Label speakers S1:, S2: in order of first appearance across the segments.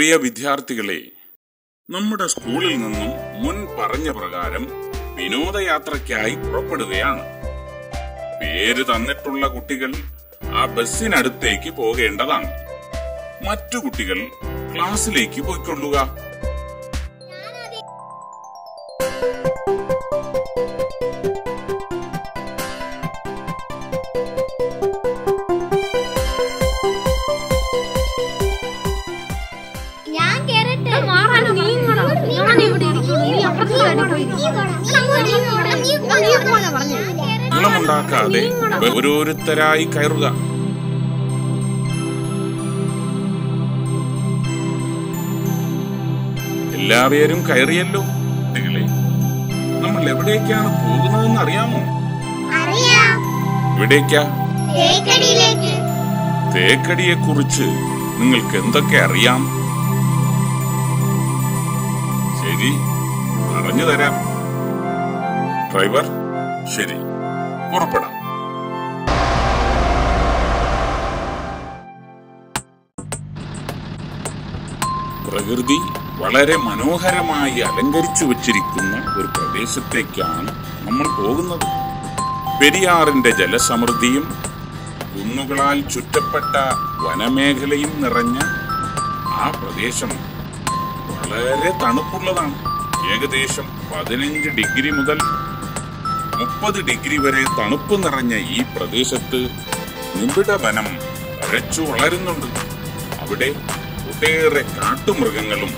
S1: പ്രിയ വിദ്യാർത്ഥികളെ, നമ്മുടെ സ്കൂളിൽ നിന്നും മുൻ പറഞ്ഞ പ്രകാരം വിനോദയാത്രയ്ക്കായി പുറപ്പെടുകയാണ്. പേര് തന്നിട്ടുള്ള കുട്ടികൾ ആ ബസ്സിനടുത്തേക്ക് പോകേണ്ടതാണ്. മറ്റു കുട്ടികൾ ക്ലാസ്സിലേക്ക് പോയിക്കൊള്ളുക. ണ്ടാക്കാതെ ഓരോരുത്തരായി കയറുക. എല്ലാവരും കയറിയല്ലോ. കുട്ടികളെ, നമ്മൾ എവിടേക്കാണ് പോകുന്നതെന്ന് അറിയാമോ? എവിടേക്കാ? തേക്കടിയെ കുറിച്ച് നിങ്ങൾക്ക് എന്തൊക്കെ അറിയാം? ശരി, പറഞ്ഞു തരാം. ഡ്രൈവർ, ശരി, പുറപ്പെടാം. പ്രകൃതി വളരെ മനോഹരമായി അലങ്കരിച്ചു വച്ചിരിക്കുന്ന ഒരു പ്രദേശത്തേക്കാണ് നമ്മൾ പോകുന്നത്. പെരിയാറിന്റെ ജലസമൃദ്ധിയും കുന്നുകളാൽ ചുറ്റപ്പെട്ട വനമേഖലയും നിറഞ്ഞ ആ പ്രദേശം വളരെ തണുപ്പുള്ളതാണ്. ഏകദേശം 15 ഡിഗ്രി മുതൽ 30 ഡിഗ്രി വരെ തണുപ്പ് നിറഞ്ഞ ഈ പ്രദേശത്ത് നിബിഡ വനം തഴച്ചു വളരുന്നുണ്ട്. അവിടെ ഒട്ടേറെ കാട്ടുമൃഗങ്ങളും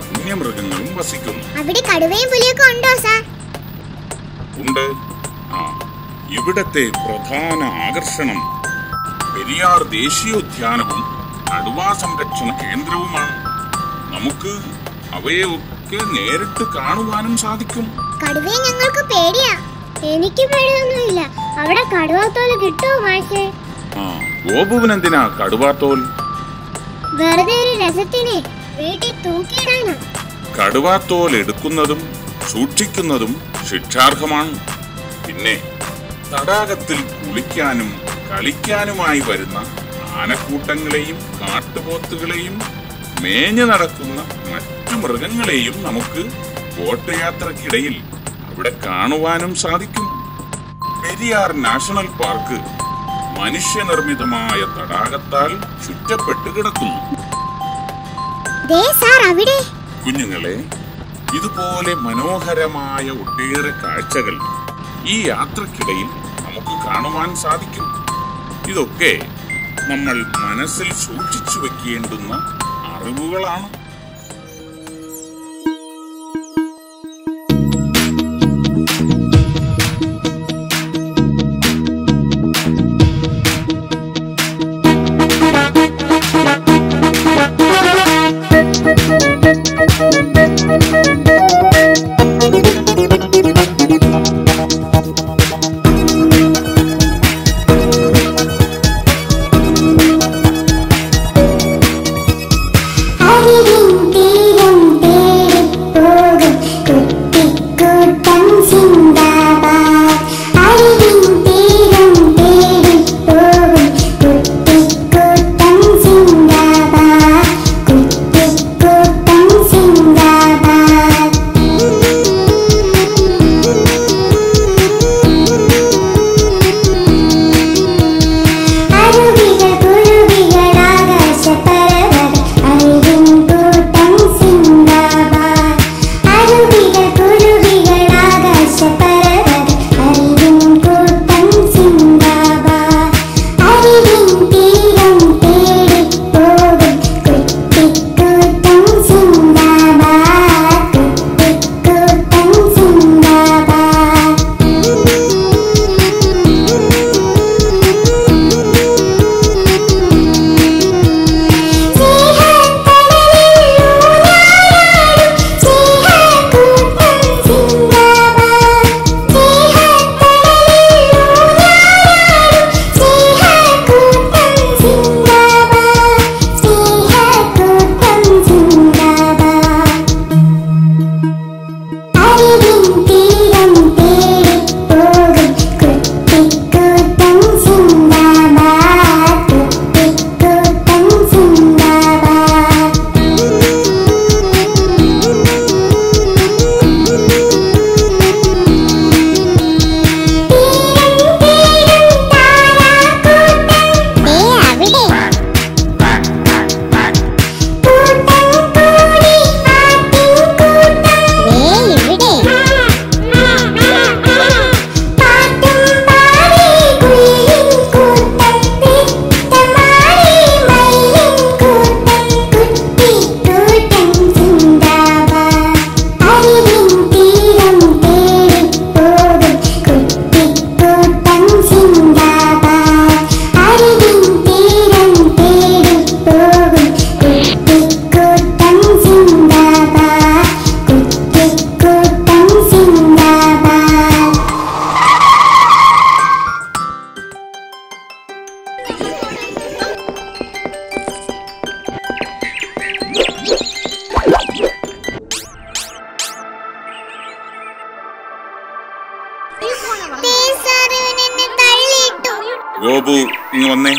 S1: വന്യമൃഗങ്ങളും വസിക്കുന്നു. ഉണ്ട്. ഇവിടത്തെ പ്രധാന ആകർഷണം പെരിയാർ ദേശീയോദ്യാനവും കടുവാ സംരക്ഷണ കേന്ദ്രവുമാണ്. നമുക്ക് അവയെ ഒക്കെ നേരിട്ട് കാണുവാനും സാധിക്കും.
S2: കടുവയെ ഞങ്ങൾക്ക് പേടിയാ. എനിക്ക് പേടിയൊന്നുമില്ല. അവിടെ കടുവാത്തോല് കിട്ടുമോ മാഷേ?
S1: ഗോപുവിനെന്തിനാ കടുവാത്തോൽ?
S2: വെറുതെ ഒരു രസത്തിന് വീട്ടിൽ തൂക്കിയിടാനാ.
S1: കടുവാത്തോൽ എടുക്കുന്നതും സൂക്ഷിക്കുന്നതും ശിക്ഷാർഹമാണ്. പിന്നെ തടാകത്തിൽ കുളിക്കാനും കളിക്കാനുമായി വരുന്ന ആനക്കൂട്ടങ്ങളെയും കാട്ടുപോത്തുകളെയും മേഞ്ഞു നടക്കുന്ന മറ്റു മൃഗങ്ങളെയും നമുക്ക് ബോട്ട് യാത്രക്കിടയിൽ അവിടെ കാണുവാനും സാധിക്കും. പെരിയാർ നാഷണൽ പാർക്ക് മനുഷ്യനിർമ്മിതമായ തടാകത്താൽ ചുറ്റപ്പെട്ട് കിടക്കുന്നു. കുഞ്ഞുങ്ങളെ, ഇതുപോലെ മനോഹരമായ ഒട്ടേറെ കാഴ്ചകൾ ഈ യാത്രക്കിടയിൽ നമുക്ക് കാണുവാൻ സാധിക്കും. ഇതൊക്കെ നമ്മൾ മനസ്സിൽ സൂക്ഷിച്ചു വെക്കേണ്ടുന്ന അറിവുകളാണ്.
S2: Oh
S1: ഗോപു ഇങ്ങ് വന്നേ.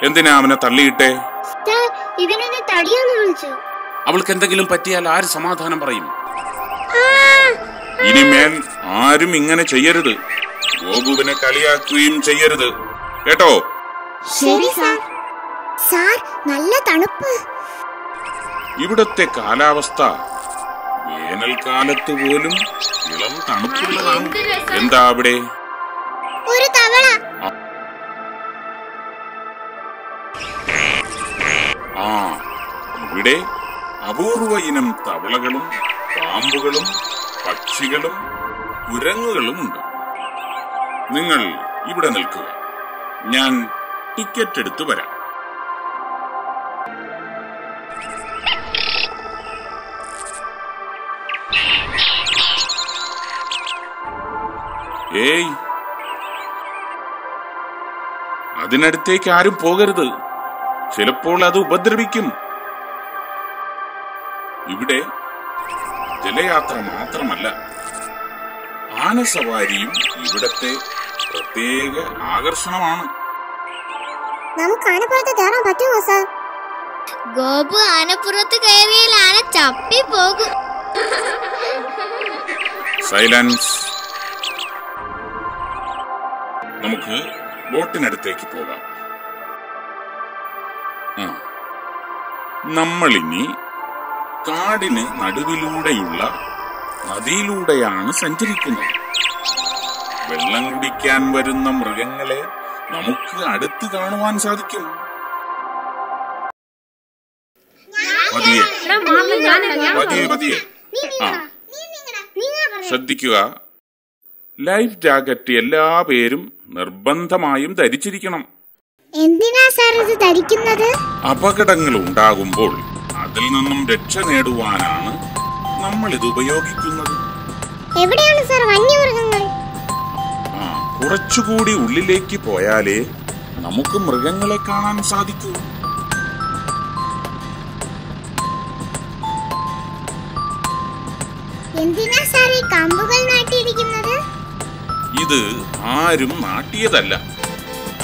S1: എന്തിനാ അവനെ തള്ളിയിട്ടേ? അവൾക്ക് എന്തെങ്കിലും പറ്റിയാൽ ആര് സമാധാനം പറയും? ഇനിമേൽ ആരും ഇങ്ങനെ ചെയ്യരുത്. ഗോപുവിനെ കളിയാക്കുകയും ചെയ്യരുത്, കേട്ടോ?
S2: ശരി സാർ. സാർ, നല്ല തണുപ്പ്.
S1: ഇവിടത്തെ കാലാവസ്ഥ വേനൽക്കാലത്ത് പോലും ഇളം തണുപ്പുള്ളതാണ്. എന്താ അവിടെ?
S2: ഒരു തവള.
S1: ആ, ഇവിടെ അപൂർവ ഇനം തവളകളും പാമ്പുകളും പക്ഷികളും കുരങ്ങുകളും ഉണ്ട്. നിങ്ങൾ ഇവിടെ നിൽക്കുക, ഞാൻ ടിക്കറ്റ് എടുത്തു വരാം. ഏയ്, അതിനടുത്തേക്ക് ആരും പോകരുത്. ചിലപ്പോൾ അത് ഉപദ്രവിക്കും. ഇവിടെ ജലയാത്ര മാത്രമല്ല, ആനസവാരിയും ഇവിടത്തെ പ്രത്യേക ആകർഷണമാണ്.
S2: നമുക്ക് ആനപ്പുറത്ത് കയറാൻ പറ്റുമോ സാർ? ഗോപു ആനപ്പുറത്ത് കയറിയാൽ ആന ചപ്പി പോകും.
S1: സൈലൻസ്. നമുക്ക് ബോട്ടിനടുത്തേക്ക് പോകാം. നമ്മളിനി കാടിന് നടുവിലൂടെയുള്ള നദിയിലൂടെയാണ് സഞ്ചരിക്കുന്നത്. വെള്ളം കുടിക്കാൻ വരുന്ന മൃഗങ്ങളെ നമുക്ക് അടുത്ത് കാണുവാൻ സാധിക്കും. പതിയെ പതിയെ. ശ്രദ്ധിക്കുക, ലൈഫ് ജാക്കറ്റ് എല്ലാ പേരും നിർബന്ധമായും ധരിച്ചിരിക്കണം.
S2: എന്തിനാ സാർ ഇത് ധരിക്കുന്നത്?
S1: അപകടങ്ങൾ ഉണ്ടാകുമ്പോൾ അതിൽ നിന്നും രക്ഷ നേടുവാനാണ് നമ്മൾ ഇത് ഉപയോഗിക്കുന്നത്.
S2: എവിടെയാണ് സാർ വന്യമൃഗങ്ങൾ?
S1: കുറച്ചുകൂടി ഉള്ളിലേക്ക് പോയാലേ നമുക്ക് മൃഗങ്ങളെ കാണാൻ സാധിക്കൂ.
S2: എന്തിനാ സാർ ഈ കമ്പുകൾ നാട്ടിയിരിക്കുന്നത്?
S1: ഇത് ആരും നാട്ടിയതല്ല.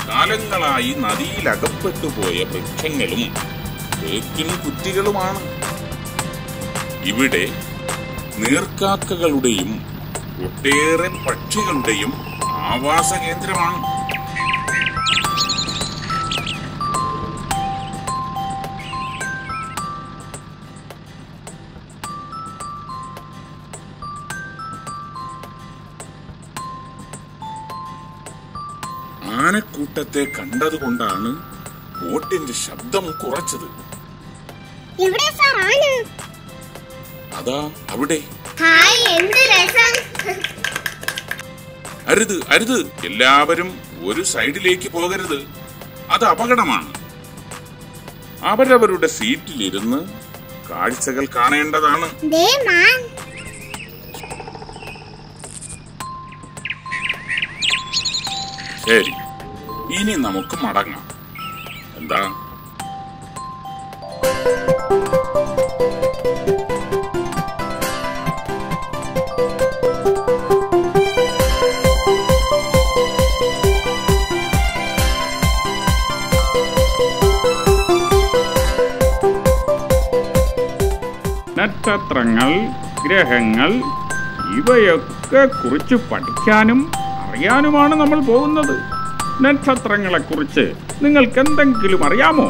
S1: കാലങ്ങളായി നദിയിൽ അകപ്പെട്ടുപോയ വൃക്ഷങ്ങളും തേക്കിൻ കുറ്റികളുമാണ്. ഇവിടെ നീർക്കാക്കകളുടെയും ഒട്ടേറെ പക്ഷികളുടെയും ആവാസ കേന്ദ്രമാണ്. ആനക്കൂട്ടത്തെ കണ്ടതുകൊണ്ടാണ് ബോട്ടിന്റെ ശബ്ദം കുറച്ചത്. അതാ അവിടെ. അരുത് അരുത്, എല്ലാവരും ഒരു സൈഡിലേക്ക് പോകരുത്. അത് അപകടമാണ്. അവരവരുടെ സീറ്റിലിരുന്ന് കാഴ്ചകൾ കാണേണ്ടതാണ്. ശരി, ഇനി നമുക്ക് മടങ്ങാം. എന്താ?
S3: നക്ഷത്രങ്ങൾ, ഗ്രഹങ്ങൾ ഇവയൊക്കെ കുറിച്ച് പഠിക്കാനും അറിയാനുമാണ് നമ്മൾ പോകുന്നത്. നക്ഷത്രങ്ങളെ കുറിച്ച് നിങ്ങൾക്ക് എന്തെങ്കിലും അറിയാമോ?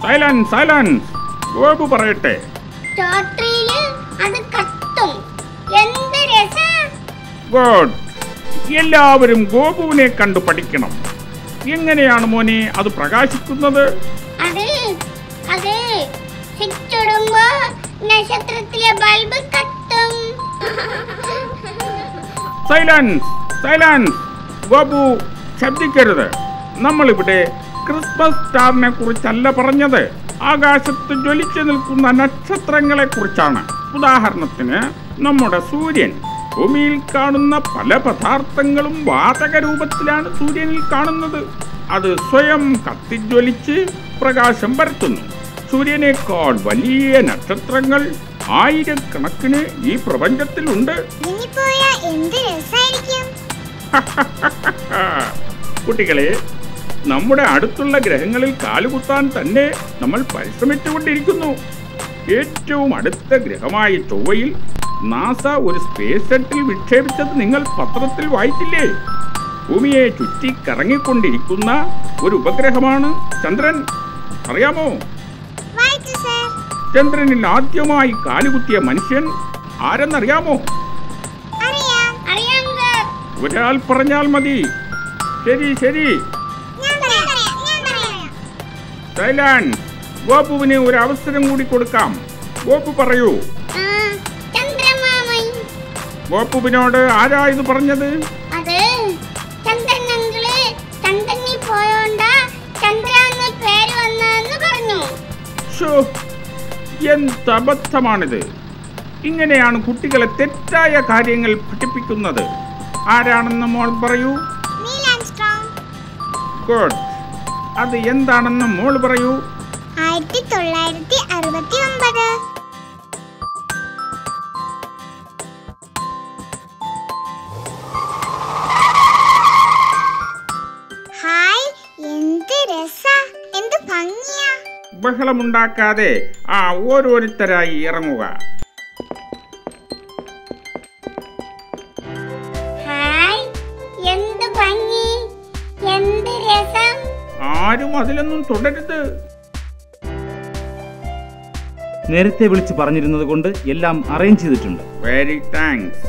S3: Silence, silence. ഗോപു പറയട്ടെ. ഗുഡ്. എല്ലാവരും ഗോപുവിനെ കണ്ടു പഠിക്കണം. എങ്ങനെയാണ് മോനെ അത് പ്രകാശിക്കുന്നത്?
S2: നക്ഷത്രത്തിലെ ബൾബ് കത്തും.
S3: Silence, silence. ഗോപു, ശബ്ദിക്കരുത്. നമ്മളിവിടെ ക്രിസ്മസ് സ്റ്റാറിനെ കുറിച്ചല്ല പറഞ്ഞത്, ആകാശത്ത് ജ്വലിച്ചു നിൽക്കുന്ന നക്ഷത്രങ്ങളെ കുറിച്ചാണ്. ഉദാഹരണത്തിന് നമ്മുടെ സൂര്യൻ. ഭൂമിയിൽ കാണുന്ന പല പദാർത്ഥങ്ങളും വാതക രൂപത്തിലാണ് സൂര്യനിൽ കാണുന്നത്. അത് സ്വയം കത്തിജ്വലിച്ച് പ്രകാശം പരത്തുന്നു. സൂര്യനേക്കാൾ വലിയ നക്ഷത്രങ്ങൾ ആയിരക്കണക്കിന് ഈ പ്രപഞ്ചത്തിലുണ്ട്. കുട്ടികളെ, നമ്മുടെ അടുത്തുള്ള ഗ്രഹങ്ങളിൽ കാലുകുത്താൻ തന്നെ നമ്മൾ പരിശ്രമിച്ചുകൊണ്ടിരിക്കുന്നു. ഏറ്റവും അടുത്ത ഗ്രഹമായ ചൊവ്വയിൽ നാസ ഒരു സ്പേസ് ഷട്ടിൽ വിക്ഷേപിച്ചത് നിങ്ങൾ പത്രത്തിൽ വായിച്ചില്ലേ? ഭൂമിയെ ചുറ്റി കറങ്ങിക്കൊണ്ടിരിക്കുന്ന ഒരു ഉപഗ്രഹമാണ് ചന്ദ്രൻ. അറിയാമോ? ചന്ദ്രനിൽ ആദ്യമായി കാലുകുത്തിയ മനുഷ്യൻ ആരെന്നറിയാമോ? ഒരാൾ പറഞ്ഞാൽ മതി. ശരി. സൈലൻസ്. ഗോപുവിന് ഒരു അവസരം കൂടി കൊടുക്കാം. ഗോപു പറയൂ. ഗോപുവിനോട് ആരാ ഇത് പറഞ്ഞത്? എന്തബദ്ധമാണിത്. ഇങ്ങനെയാണ് കുട്ടികളെ തെറ്റായ കാര്യങ്ങൾ പഠിപ്പിക്കുന്നത്. ആരാണെന്ന് മോൾ പറയൂ. ഗുഡ്. അത് എന്താണെന്ന് മോൾ പറയൂ.
S2: 1969. ഹായ്, എന്ത് രസാ, എന്ത് ഭംഗിയാ.
S3: ബഹളമുണ്ടാക്കാതെ ഓരോരുത്തരായി ഇറങ്ങുക.
S2: ഹായ്, എന്ത് ഭംഗി, എന്ത് രസം.
S3: ആരും അതിലൊന്നും തുടരുത്.
S4: നേരത്തെ വിളിച്ച് പറഞ്ഞിരുന്നത് കൊണ്ട് എല്ലാം അറേഞ്ച് ചെയ്തിട്ടുണ്ട്.
S3: Very thanks.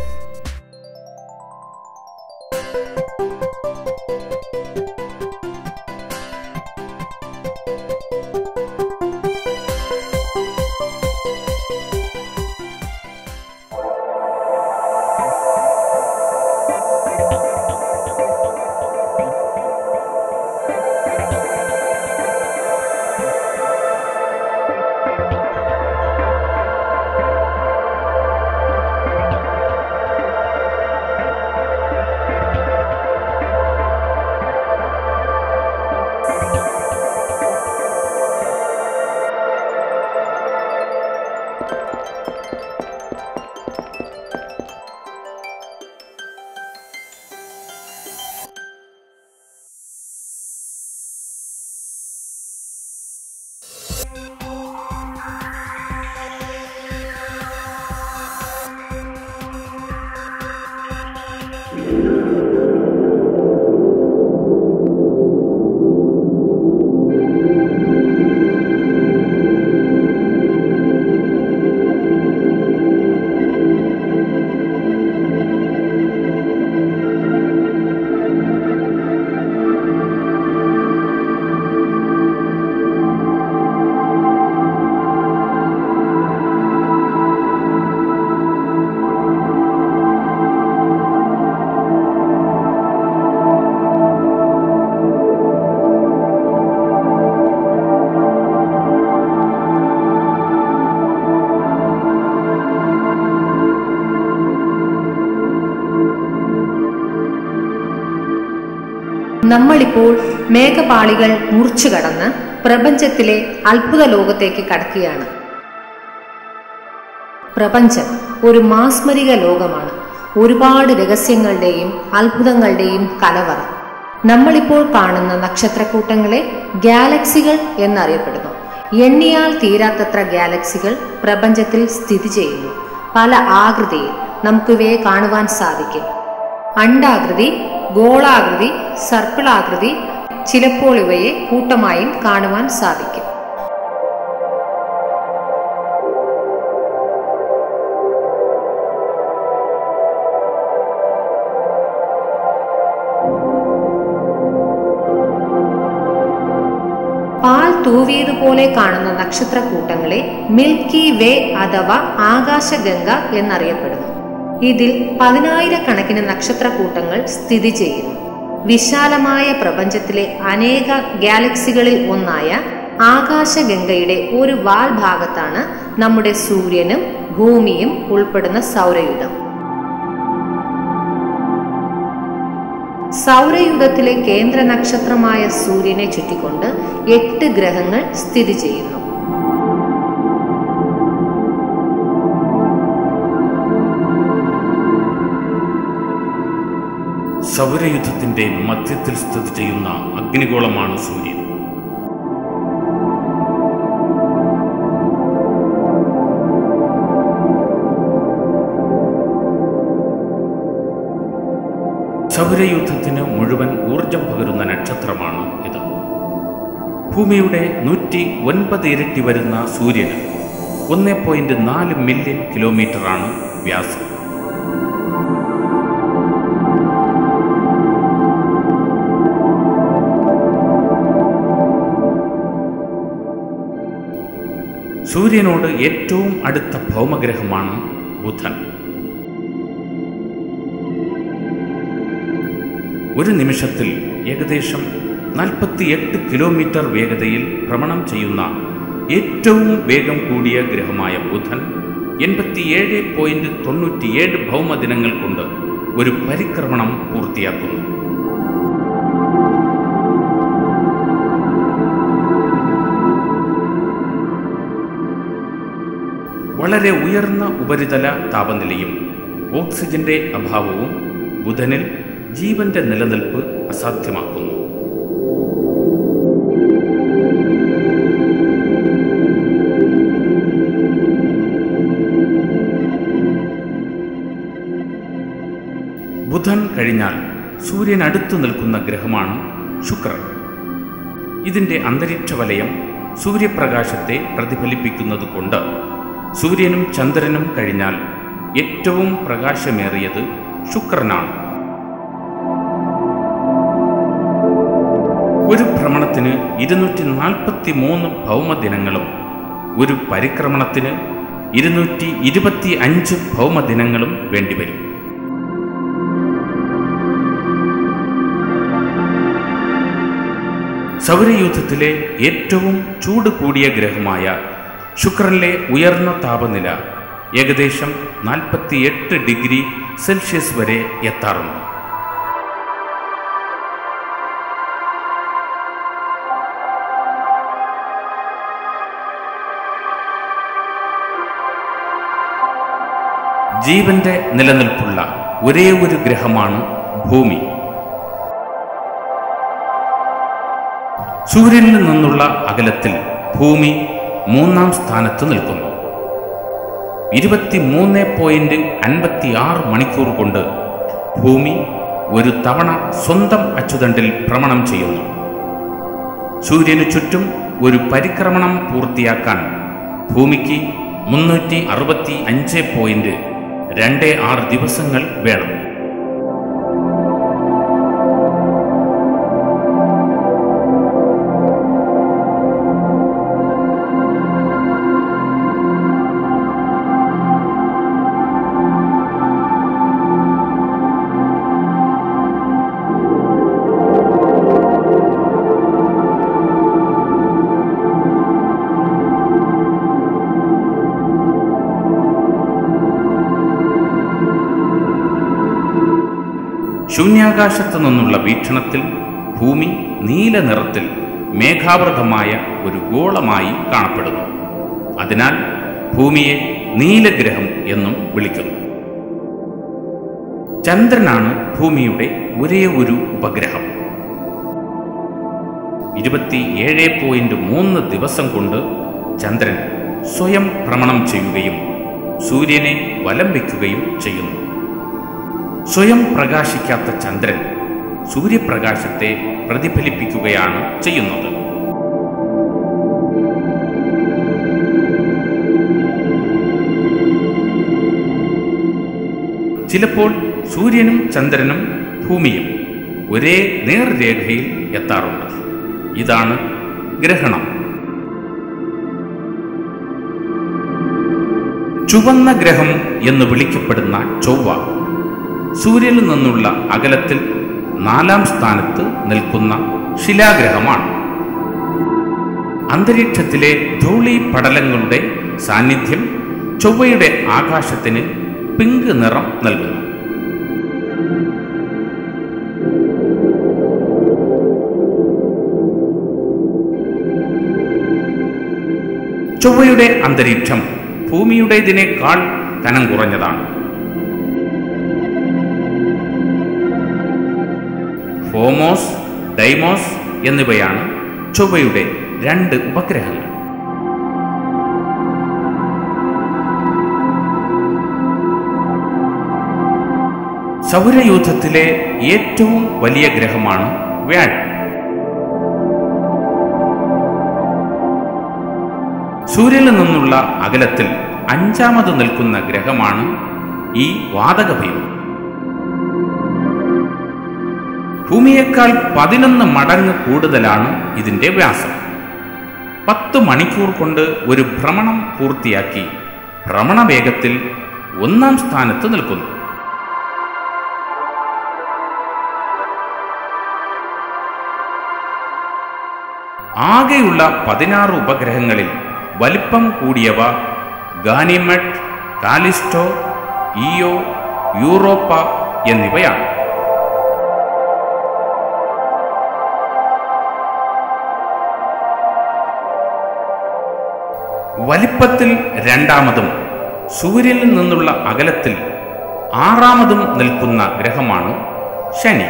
S5: നമ്മളിപ്പോൾ മേഘപാളികൾ മുറിച്ചു കടന്ന് പ്രപഞ്ചത്തിലെ അത്ഭുത ലോകത്തേക്ക് കടക്കുകയാണ്. പ്രപഞ്ചം ഒരു മാസ്മരിക ലോകമാണ്. ഒരുപാട് രഹസ്യങ്ങളുടെയും അത്ഭുതങ്ങളുടെയും കലവറ. നമ്മളിപ്പോൾ കാണുന്ന നക്ഷത്രക്കൂട്ടങ്ങളെ ഗാലക്സികൾ എന്നറിയപ്പെടുന്നു. എണ്ണിയാൽ തീരാത്തത്ര ഗാലക്സികൾ പ്രപഞ്ചത്തിൽ സ്ഥിതി ചെയ്യുന്നു. പല ആകൃതിയിൽ നമുക്കിവയെ കാണുവാൻ സാധിക്കും. അണ്ഡാകൃതി, ഗോളാകൃതി, സർപ്പിളാകൃതി, ചിലപ്പോൾ ഇവയെ കൂട്ടമായും കാണുവാൻ സാധിക്കും. പാൽ തൂവിയതുപോലെ കാണുന്ന നക്ഷത്രക്കൂട്ടങ്ങളെ മിൽക്കി വേ അഥവാ ആകാശഗംഗ എന്നറിയപ്പെടുന്നു. ഇതിൽ 10,000-കണക്കിന് നക്ഷത്രക്കൂട്ടങ്ങൾ സ്ഥിതി ചെയ്യുന്നു. വിശാലമായ പ്രപഞ്ചത്തിലെ അനേക ഗാലക്സികളിൽ ഒന്നായ ആകാശഗംഗയുടെ ഒരു വാൽ ഭാഗത്താണ് നമ്മുടെ സൂര്യനും ഭൂമിയും ഉൾപ്പെടുന്ന സൗരയൂഥം. സൗരയൂഥത്തിലെ കേന്ദ്ര നക്ഷത്രമായ സൂര്യനെ ചുറ്റിക്കൊണ്ട് 8 ഗ്രഹങ്ങൾ സ്ഥിതി ചെയ്യുന്നു.
S1: സൗരയുദ്ധത്തിന്റെ മധ്യത്തിൽ സ്ഥിതി ചെയ്യുന്ന അഗ്നിഗോളമാണ് സൂര്യൻ. സൗരയൂഥത്തിന് മുഴുവൻ ഊർജം പകരുന്ന നക്ഷത്രമാണ് ഇത്. ഭൂമിയുടെ 109 ഇരട്ടി വരുന്ന സൂര്യന് 1.4 മില്യൺ കിലോമീറ്ററാണ് വ്യാസം. സൂര്യനോട് ഏറ്റവും അടുത്ത ഭൗമഗ്രഹമാണ് ബുധൻ. ഒരു നിമിഷത്തിൽ ഏകദേശം 48 കിലോമീറ്റർ വേഗതയിൽ ഭ്രമണം ചെയ്യുന്ന ഏറ്റവും വേഗം കൂടിയ ഗ്രഹമായ ബുധൻ 87.97 ഭൗമദിനങ്ങൾ കൊണ്ട് ഒരു പരിക്രമണം പൂർത്തിയാക്കുന്നു. വളരെ ഉയർന്ന ഉപരിതല താപനിലയും ഓക്സിജന്റെ അഭാവവും ബുധനിൽ ജീവന്റെ നിലനിൽപ്പ് അസാധ്യമാക്കുന്നു. ബുധൻ കഴിഞ്ഞാൽ സൂര്യൻ അടുത്തു നിൽക്കുന്ന ഗ്രഹമാണ് ശുക്രൻ. ഇതിന്റെ അന്തരീക്ഷ വലയം സൂര്യപ്രകാശത്തെ പ്രതിഫലിപ്പിക്കുന്നത് കൊണ്ട് സൂര്യനും ചന്ദ്രനും കഴിഞ്ഞാൽ ഏറ്റവും പ്രകാശമേറിയത് ശുക്രനാണ്. ഒരു ഭ്രമണത്തിന് 243 ഭൗമദിനങ്ങളും ഒരു പരിക്രമണത്തിന് 225 ഭൗമദിനങ്ങളും വേണ്ടിവരും. സൗരയൂഥത്തിലെ ഏറ്റവും ചൂട് കൂടിയ ഗ്രഹമായ ശുക്രനിലെ ഉയർന്ന താപനില ഏകദേശം 48 ഡിഗ്രി സെൽഷ്യസ് വരെ എത്താറുണ്ട്. ജീവന്റെ നിലനിൽപ്പുള്ള ഒരേ ഒരു ഗ്രഹമാണ് ഭൂമി. സൂര്യനിൽ നിന്നുള്ള അകലത്തിൽ ഭൂമി 3-ാം സ്ഥാനത്ത് നിൽക്കുന്നു. 23.56 മണിക്കൂർ കൊണ്ട് ഭൂമി ഒരു തവണ സ്വന്തം അച്ചുതണ്ടിൽ ഭ്രമണം ചെയ്യുന്നു. സൂര്യനു ചുറ്റും ഒരു പരിക്രമണം പൂർത്തിയാക്കാൻ ഭൂമിക്ക് 365.26 ദിവസങ്ങൾ വേണം. ശൂന്യാകാശത്തു നിന്നുള്ള വീക്ഷണത്തിൽ ഭൂമി നീല നിറത്തിൽ മേഘാവൃതമായ ഒരു ഗോളമായി കാണപ്പെടുന്നു. അതിനാൽ ഭൂമിയെ നീലഗ്രഹം എന്നും വിളിക്കുന്നു. ചന്ദ്രനാണ് ഭൂമിയുടെ ഒരേ ഒരു ഉപഗ്രഹം. 27.3 ദിവസം കൊണ്ട് ചന്ദ്രൻ സ്വയം ഭ്രമണം ചെയ്യുകയും സൂര്യനെ വലം വയ്ക്കുകയും ചെയ്യുന്നു. സ്വയം പ്രകാശിക്കാത്ത ചന്ദ്രൻ സൂര്യപ്രകാശത്തെ പ്രതിഫലിപ്പിക്കുകയാണ് ചെയ്യുന്നത്. ചിലപ്പോൾ സൂര്യനും ചന്ദ്രനും ഭൂമിയും ഒരേ നേർരേഖയിൽ എത്താറുണ്ട്. ഇതാണ് ഗ്രഹണം. ചുവന്ന ഗ്രഹം എന്ന് വിളിക്കപ്പെടുന്ന ചൊവ്വ സൂര്യനിൽ നിന്നുള്ള അകലത്തിൽ 4-ാം സ്ഥാനത്ത് നിൽക്കുന്ന ശിലാഗ്രഹമാണ്. അന്തരീക്ഷത്തിലെ ധൂളി പടലങ്ങളുടെ സാന്നിധ്യം ചൊവ്വയുടെ ആകാശത്തിന് പിങ്ക് നിറം നൽകുന്നു. ചൊവ്വയുടെ അന്തരീക്ഷം ഭൂമിയുടേതിനേക്കാൾ കനം കുറഞ്ഞതാണ്.
S6: ഫോമോസ്, ഡൈമോസ് എന്നിവയാണ് ചൊവ്വയുടെ 2 ഉപഗ്രഹങ്ങൾ. സൗരയൂഥത്തിലെ ഏറ്റവും വലിയ ഗ്രഹമാണ് വ്യാഴം. സൂര്യനിൽ നിന്നുള്ള അകലത്തിൽ 5ാമത് നിൽക്കുന്ന ഗ്രഹമാണ് ഈ വാതകഭീമൻ. ഭൂമിയേക്കാൾ 11 മടങ്ങ് കൂടുതലാണ് ഇതിന്റെ വ്യാസം. 10 മണിക്കൂർ കൊണ്ട് ഒരു ഭ്രമണം പൂർത്തിയാക്കി ഭ്രമണവേഗത്തിൽ 1ാം സ്ഥാനത്ത് നിൽക്കുന്നു. ആകെയുള്ള 16 ഉപഗ്രഹങ്ങളിൽ വലിപ്പം കൂടിയവ ഗാനിമെഡ്, കാലിസ്റ്റോ, ഇയോ, യൂറോപ്പ എന്നിവയാണ്. വലിപ്പത്തിൽ 2ാമതും സൂര്യനിൽ നിന്നുള്ള അകലത്തിൽ 6ാമതും നിൽക്കുന്ന ഗ്രഹമാണ് ശനി.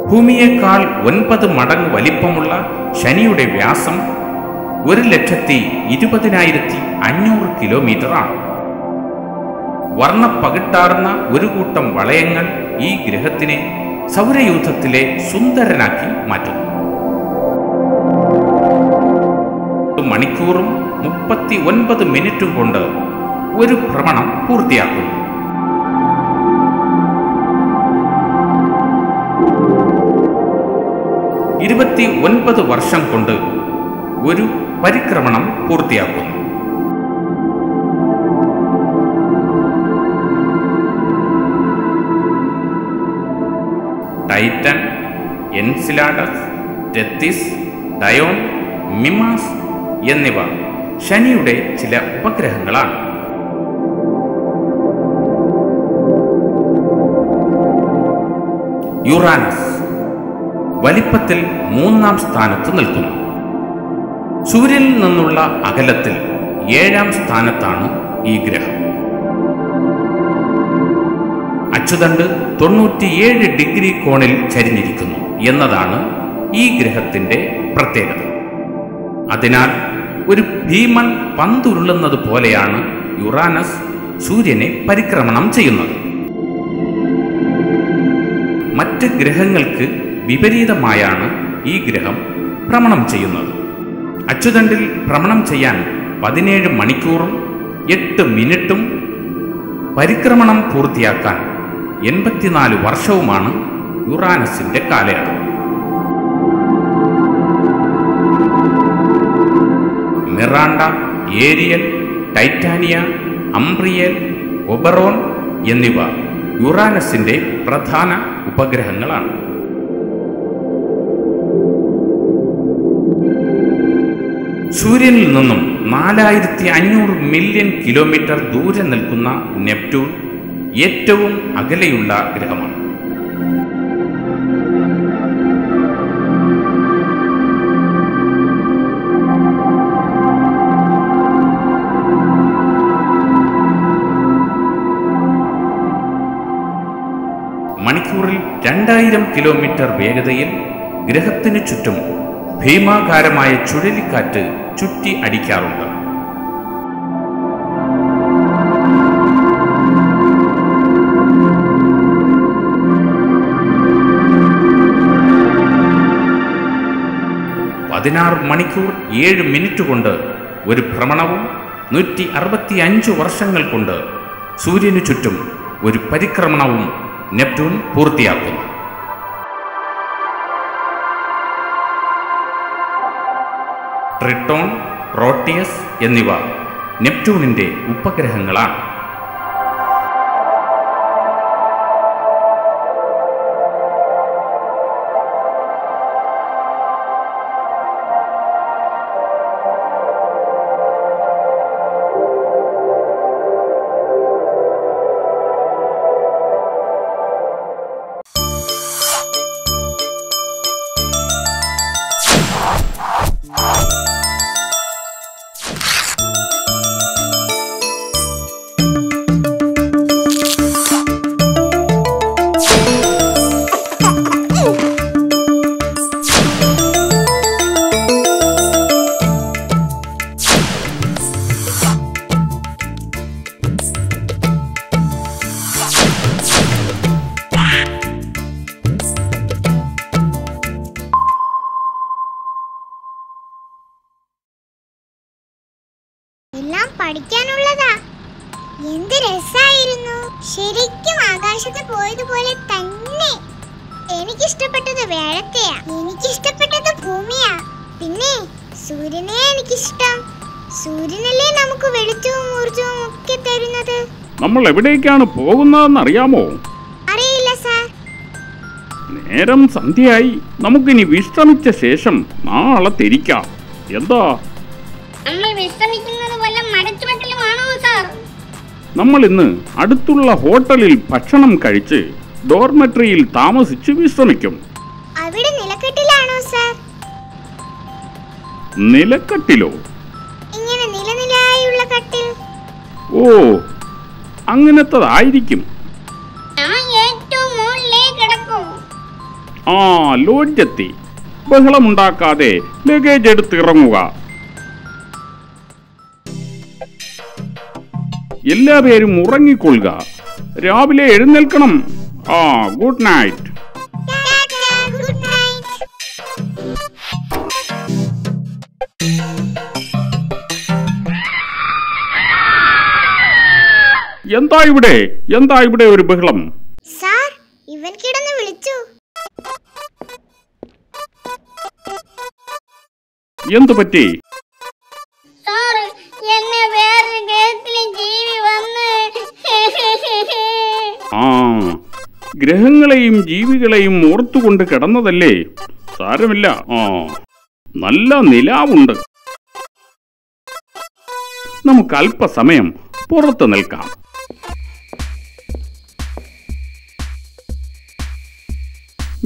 S6: ഭൂമിയേക്കാൾ 9 മടങ്ങ് വലിപ്പമുള്ള ശനിയുടെ വ്യാസം 1,20,500 കിലോമീറ്ററാണ്. വർണ്ണപ്പകിട്ടാർന്ന ഒരു കൂട്ടം വളയങ്ങൾ ഈ ഗ്രഹത്തിനെ സൗരയൂഥത്തിലെ സുന്ദരനാക്കി മാറ്റുന്നു. മണിക്കൂറും 39 മിനിറ്റും കൊണ്ട് ഒരു ഭ്രമണം പൂർത്തിയാക്കുന്നു. 29 വർഷം കൊണ്ട് ഒരു പരിക്രമണം പൂർത്തിയാക്കുന്നു. ടൈറ്റൻ, എൻസിലാഡസ്, ടെത്തിസ്, ഡയോൺ, മിമാസ് എന്നിവ ശനിയുടെ ചില ഉപഗ്രഹങ്ങളാണ്. യുറാനസ് വലിപ്പത്തിൽ 3ാം സ്ഥാനത്ത് നിൽക്കുന്നു. സൂര്യനിൽ നിന്നുള്ള അകലത്തിൽ 7ാം സ്ഥാനത്താണ് ഈ ഗ്രഹം. അച്ചുതണ്ട് 97 ഡിഗ്രി കോണിൽ ചരിഞ്ഞിരിക്കുന്നു എന്നതാണ് ഈ ഗ്രഹത്തിന്റെ പ്രത്യേകത. അതിനാൽ ഒരു ഭീമൻ പന്തുരുളുന്നത് പോലെയാണ് യുറാനസ് സൂര്യനെ പരിക്രമണം ചെയ്യുന്നത്. മറ്റ് ഗ്രഹങ്ങൾക്ക് വിപരീതമായാണ് ഈ ഗ്രഹം ഭ്രമണം ചെയ്യുന്നത്. അച്ചുതണ്ടിൽ ഭ്രമണം ചെയ്യാൻ 17 മണിക്കൂറും 8 മിനിറ്റും പരിക്രമണം പൂർത്തിയാക്കാൻ 84 വർഷവുമാണ് യുറാനസിന്റെ കാലയളവ്. മിറാണ്ട, ഏരിയൽ, ടൈറ്റാനിയ, അംബ്രിയേൽ, ഒബറോൺ എന്നിവ യുറാനസിന്റെ പ്രധാന ഉപഗ്രഹങ്ങളാണ്. സൂര്യനിൽ നിന്നും 4500 മില്യൺ കിലോമീറ്റർ ദൂരെ നിൽക്കുന്ന നെപ്റ്റ്യൂൺ ഏറ്റവും അകലെയുള്ള ഗ്രഹമാണ്. മണിക്കൂറിൽ 2000 കിലോമീറ്റർ വേഗതയിൽ ഗ്രഹത്തിന് ചുറ്റും ഭീമാകാരമായ ചുഴലിക്കാറ്റ് ചുറ്റി അടിക്കാറുണ്ട്. മണിക്കൂർ 7 മിനിറ്റ് കൊണ്ട് ഒരു ഭ്രമണവും 165 വർഷങ്ങൾ കൊണ്ട് സൂര്യനു ചുറ്റും ഒരു പരിക്രമണവും നെപ്റ്റ്യൂൺ പൂർത്തിയാക്കുന്നു. ട്രിട്ടോൺ, പ്രോട്ടിയസ് എന്നിവ നെപ്റ്റ്യൂണിന്റെ ഉപഗ്രഹങ്ങളാണ്.
S2: ഉള്ളതാ. എന്ത് രസായിരുന്നു. ശരിക്കും ആകാശത്ത് പോയതുപോലെ തന്നെ. എനിക്കിഷ്ടപ്പെട്ടത് വേഴത്തെയാ. എനിക്കിഷ്ടപ്പെട്ടത് ഭൂമിയാ. പിന്നെ സൂര്യനെ എനിക്കിഷ്ടം. സൂര്യനല്ലേ നമുക്ക് വെളിച്ചവും ഊർജവും ഒക്കെ തരുന്നത്.
S3: നമ്മൾ എവിടേക്കാണ് പോകുന്നതെന്ന് അറിയാമോ?
S2: അറിയില്ല സാർ.
S3: നേരം സന്ധ്യയായി. നമുക്കിനി വിശ്രമിച്ച ശേഷം നാളെ തിരിക്കാം. എന്താ?
S2: നമ്മൾ വിശ്രമിക്കുന്നത് വല്ല മടച്ചുവെട്ടലുമാണോ സാർ?
S3: നമ്മൾ ഇന്ന് അടുത്തുള്ള ഹോട്ടലിൽ ഭക്ഷണം കഴിച്ച് ഡോർമെട്രിയിൽ താമസിച്ച് വിശ്രമിക്കും.
S2: അവിടെ നിലക്കെട്ടിലാണോ സാർ?
S3: നിലക്കട്ടിലോ?
S2: ഇങ്ങനെ നിലനിലായുള്ള കട്ടിൽ.
S3: ഓ, അങ്ങനത്തതായിരിക്കും. ആ, ലോഡ്ജെത്തി. ബഹളമുണ്ടാക്കാതെ ലഗേജ് എടുത്തിറങ്ങുക. എല്ലാവരും ഉറങ്ങിക്കൊള്ളുക. രാവിലെ എഴുന്നേൽക്കണം. ആ, ഗുഡ് നൈറ്റ്. എന്താ ഇവിടെ ഒരു ബഹളം?
S2: സാർ, ഇവൻ കിടന്ന് വിളിച്ചു.
S3: എന്തു പറ്റി? ആ, ഗ്രഹങ്ങളെയും ജീവികളെയും ഓർത്തുകൊണ്ട് കിടന്നതല്ലേ? സാരമില്ല. ആ, നല്ല നിലാവുണ്ട്. നമുക്ക് അല്പസമയം പുറത്തു നിൽക്കാം.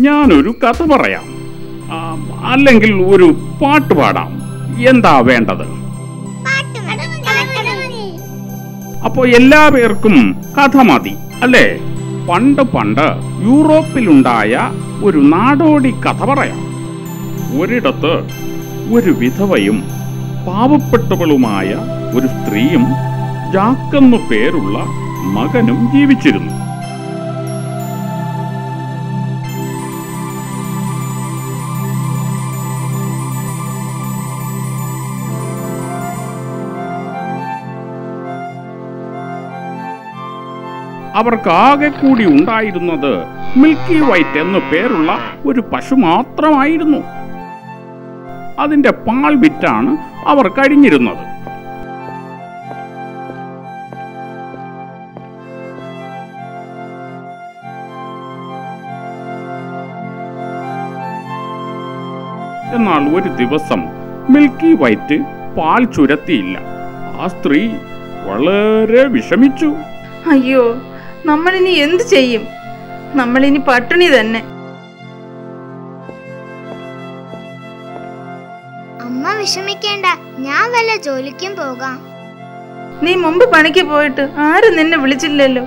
S3: ഞാനൊരു കഥ പറയാം, അല്ലെങ്കിൽ ഒരു പാട്ട് പാടാം. എന്താ വേണ്ടത്? അപ്പോ എല്ലാ പേർക്കും കഥ മതി അല്ലേ? പണ്ട് യൂറോപ്പിലുണ്ടായ ഒരു നാടോടി കഥ പറയാം. ഒരിടത്ത് ഒരു വിധവയും പാവപ്പെട്ടവളുമായ ഒരു സ്ത്രീയും ജാക്കെന്നു പേരുള്ള മകനും ജീവിച്ചിരുന്നു. അവർക്കാകെ കൂടി ഉണ്ടായിരുന്നത് മിൽക്കി വൈറ്റ് എന്നു പേരുള്ള ഒരു പശു മാത്രമായിരുന്നു. അതിന്റെ പാൽ വിറ്റാണ് അവർ കഴിഞ്ഞിരുന്നത്. എന്നാൽ ഒരു ദിവസം മിൽക്കി വൈറ്റ് പാൽ ചുരത്തിയില്ല. ആ സ്ത്രീ വളരെ വിഷമിച്ചു.
S7: അയ്യോ, നമ്മളിനി എന്ത് ചെയ്യും? നമ്മളിനി പട്ടിണി തന്നെ.
S2: അമ്മ വിഷമിക്കേണ്ട, ഞാൻ വല്ല ജോലിക്കും പോകാം.
S7: നീ മുമ്പ് പണിക്ക് പോയിട്ട് ആരും നിന്നെ വിളിച്ചില്ലല്ലോ.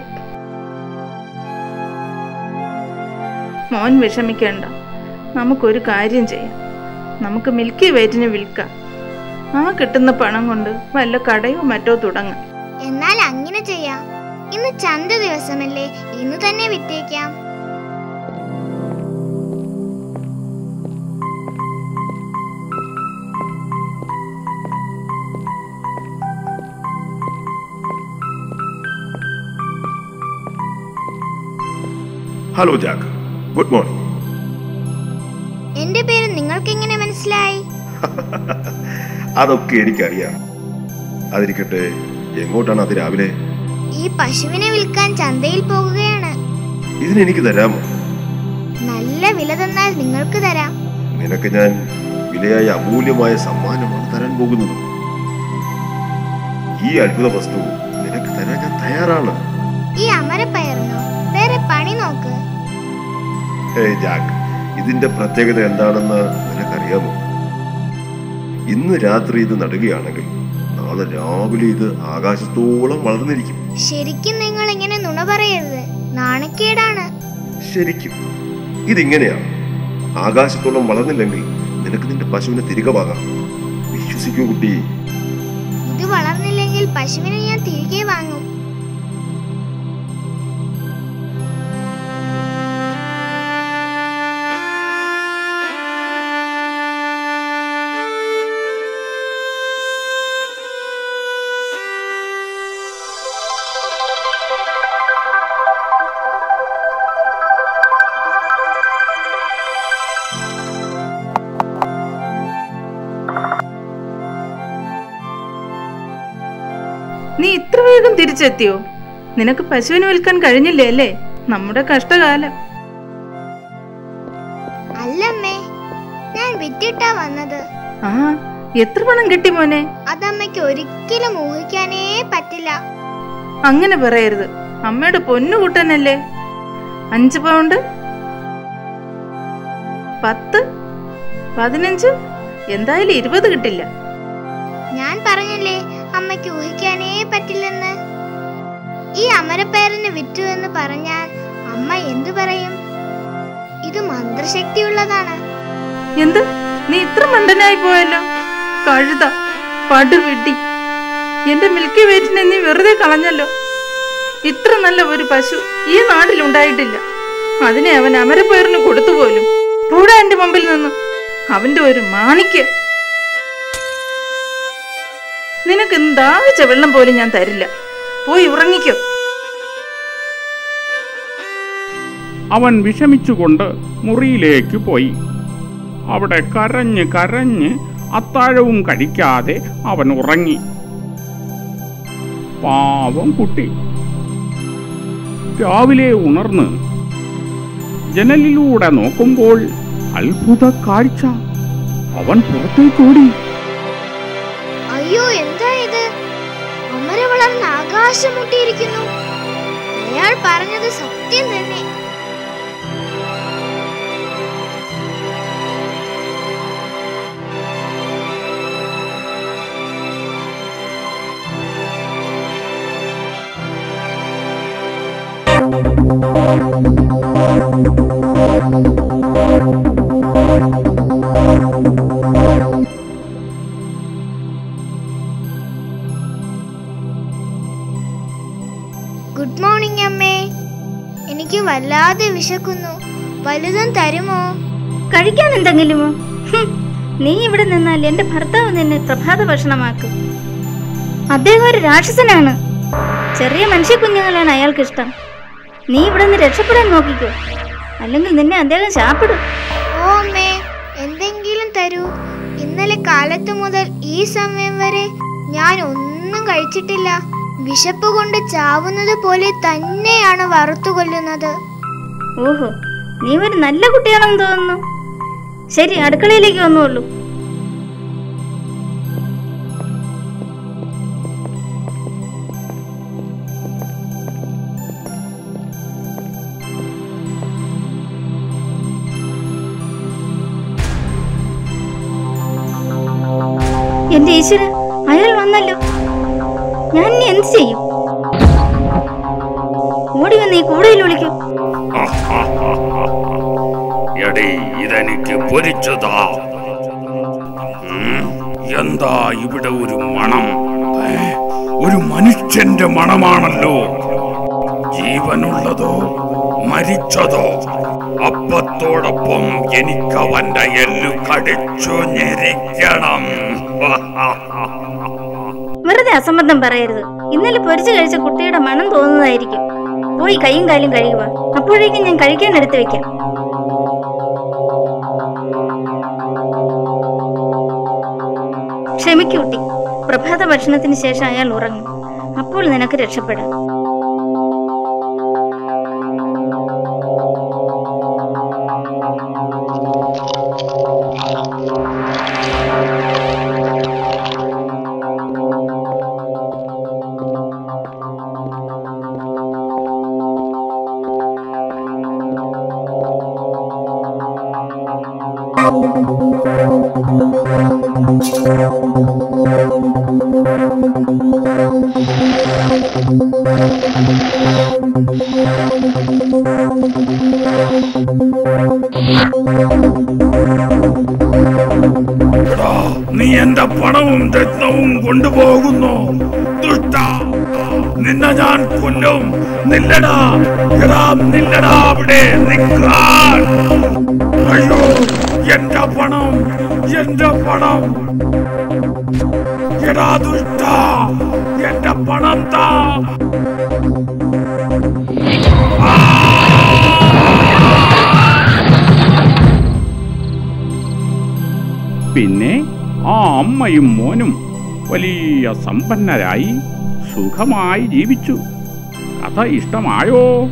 S7: മോൻ വിഷമിക്കേണ്ട, നമുക്കൊരു കാര്യം ചെയ്യാം. നമുക്ക് മിൽക്കി വൈറ്റിനെ വിൽക്കാം. ആ കിട്ടുന്ന പണം കൊണ്ട് വല്ല കടയോ മറ്റോ തുടങ്ങാം.
S2: എന്നാൽ അങ്ങനെ ചെയ്യാം. ഇന്ന് ചന്ത ദിവസമല്ലേ, ഇന്ന് തന്നെ വിറ്റേക്കാം.
S8: Hello Jack, good morning.
S2: എന്റെ പേര് നിങ്ങൾക്ക് എങ്ങനെ മനസ്സിലായി?
S8: അതൊക്കെ എനിക്കറിയാം. അതിരിക്കട്ടെ, എങ്ങോട്ടാണ് അതിരാവിലെ?
S2: ഈ പശുവിനെ വിൽക്കാൻ ചന്തയിൽ പോകുകയാണ്.
S8: ഇതിനെനിക്ക് തരാമോ?
S2: നല്ല വില തന്നാൽ നിങ്ങൾക്ക് തരാം.
S8: നിനക്ക് ഞാൻ വിലയായ അമൂല്യമായ സമ്മാനമാണ് തരാൻ പോകുന്നത്. ഈ അത്ഭുത വസ്തു നിനക്ക് തരാൻ ഞാൻ തയ്യാറാണ്.
S2: ഈ അമരപ്പയറിനോ? വേറെ പണി നോക്ക്.
S8: ഹേ ജാക്ക്, ഇതിന്റെ പ്രത്യേകത എന്താണെന്ന് നിനക്കറിയാമോ? ഇന്ന് രാത്രി ഇത് നടുകയാണെങ്കിൽ നാളെ രാവിലെ ഇത് ആകാശത്തോളം വളർന്നിരിക്കും.
S2: ശരിക്കും നിങ്ങൾ ഇങ്ങനെ നുണ പറയരുത്, നാണക്കേടാണ്.
S8: ശരിക്കും ഇതിങ്ങനെയാണ്. ആകാശത്തോളം വളർന്നില്ലെങ്കിൽ നിനക്ക് നിന്റെ പശുവിനെ തിരികെ വാങ്ങാം. വിശ്വസിക്കൂ കുട്ടി.
S2: ഇത് വളർന്നില്ലെങ്കിൽ പശുവിനെ ഞാൻ തിരികെ വാങ്ങും.
S7: നീ ഇത്ര വേഗം തിരിച്ചെത്തിയോ? നിനക്ക് പശുവിന് വിൽക്കാൻ കഴിഞ്ഞില്ലേ അല്ലേ? നമ്മുടെ കഷ്ടകാലം.
S2: അല്ലമ്മേ, ഞാൻ വിറ്റിട്ടാ വന്നത്.
S7: ആ, എത്ര പണം കിട്ടി മോനെ?
S2: അതമ്മയ്ക്ക് ഒരിക്കലും ഊഹിക്കാനേ പറ്റില്ല.
S7: അങ്ങനെ പറയരുത്, അമ്മയുടെ പൊന്നു കൂട്ടനല്ലേ. 5 പൗണ്ട്, 10, 15, എന്തായാലും 20 കിട്ടില്ല.
S2: ഞാൻ പറഞ്ഞില്ലേ അമ്മയ്ക്ക് ഊഹിക്കാനേ പറ്റില്ലെന്ന്. ഈ അമരപ്പയറിന് വിറ്റു എന്ന് പറഞ്ഞാൽ അമ്മ എന്തു പറയും? ഇത് മന്ത്രശക്തിയുള്ളതാണ്.
S7: എന്ത്? നീ ഇത്ര മണ്ടനായി പോയല്ലോ. കഴുത, പടുവിഡി, എന്റെ മിൽക്കി വെയിറ്റിനെ നീ വെറുതെ കളഞ്ഞല്ലോ. ഇത്ര നല്ല ഒരു പശു ഈ നാട്ടിലുണ്ടായിട്ടില്ല. അതിനെ അവൻ അമരപ്പയറിന് കൊടുത്തുപോലും. കൂടെ എന്റെ മുമ്പിൽ നിന്ന്. അവന്റെ ഒരു മാണിക്യം. നിനക്ക് ദാഹിച്ച വെള്ളം പോലും ഞാൻ തരില്ല. പോയി ഉറങ്ങിക്കോ.
S3: അവൻ വിഷമിച്ചുകൊണ്ട് മുറിയിലേക്ക് പോയി. അവിടെ കരഞ്ഞ് കരഞ്ഞ് അത്താഴവും കഴിക്കാതെ അവൻ ഉറങ്ങി. പാവം കുട്ടി. രാവിലെ ഉണർന്ന് ജനലിലൂടെ നോക്കുമ്പോൾ അത്ഭുത കാഴ്ച. അവൻ പുറത്തേക്കോടി.
S2: അയ്യോ, എന്താ ഇത്? അമര വളർന്ന് ആകാശം മുട്ടിയിരിക്കുന്നു. അയാൾ പറഞ്ഞത് സത്യം തന്നെ. ഗുഡ് മോർണിംഗ് അമ്മേ. എനിക്ക് വല്ലാതെ വിശക്കുന്നു. വലുതും തരുമോ?
S9: കഴിക്കാൻ എന്തെങ്കിലുമോ? നീ ഇവിടെ നിന്നാൽ എന്റെ ഭർത്താവ് നിന്നെ പ്രഭാത ഭക്ഷണമാക്കും. അദ്ദേഹം ഒരു രാക്ഷസനാണ്. ചെറിയ മനുഷ്യ കുഞ്ഞുങ്ങളാണ് അയാൾക്ക് ഇഷ്ടം. നീ ഇവിടെ നിന്ന് രക്ഷപ്പെടാൻ നോക്കിക്കോ, അല്ലെങ്കിൽ നിന്നെ അദ്ദേഹം ശാപ്പിടും.
S2: ഓ അമ്മേ, എന്തെങ്കിലും തരൂ. ഇന്നലെ കാലത്ത് മുതൽ ഈ സമയം വരെ ഞാൻ ഒന്നും കഴിച്ചിട്ടില്ല. വിശപ്പ് കൊണ്ട് ചാവുന്നത് പോലെ തന്നെയാണ് വറുത്തു കൊല്ലുന്നത്.
S9: ഓഹോ, നീ ഒരു നല്ല കുട്ടിയാണെന്ന് തോന്നുന്നു. ശരി, അടുക്കളയിലേക്ക് വന്നോളൂ. എന്റെ ഈശ്വര, അയാൾ വന്നല്ലോ. ഞാൻ ഇനി എന്ത് ചെയ്യും? ഓടി വന്ന് ഈ കൂടയിൽ വിളിക്കൂ.
S1: ഇതെനിക്ക് പൊരിച്ചതാ. എന്താ ഇവിടെ ഒരു മണം? ഒരു മനുഷ്യന്റെ മണമാണല്ലോ. ജീവനുള്ളതോ മരിച്ചതോ? അപ്പത്തോടൊപ്പം എനിക്ക് അവന്റെ എല്ലു കടിച്ചു ഞെരിക്കണം.
S9: വെറുതെ അസംബന്ധം പറയരുത്. ഇന്നലെ പൊരിച്ചു കഴിച്ച കുട്ടിയുടെ മണം തോന്നുന്നതായിരിക്കും. പോയി കൈയും കാലും കഴുകുക. അപ്പോഴേക്കും ഞാൻ കഴിക്കാൻ എടുത്തു വെക്കാം. ക്ഷമിക്കൂട്ടി, പ്രഭാത ഭക്ഷണത്തിന് ശേഷം അയാൾ ഉറങ്ങും. അപ്പോൾ നിനക്ക് രക്ഷപ്പെടാം.
S1: നീ എന്റെ പണവും രത്നവും കൊണ്ടുപോകുന്നു. ദുഷ്ട, നിന്നെ ഞാൻ കൊല്ലും. നില്ലടാ, നില്ലടാ അവിടെ നിൽക്കാൻ. അയ്യോ, എന്റെ പണം, എന്റെ പണം. എടാ ദുഷ്ട, എന്റെ പണം താ.
S3: പിന്നെ ആ അമ്മയും മോനും വലിയ സമ്പന്നരായി സുഖമായി ജീവിച്ചു. കഥ ഇഷ്ടമായോ?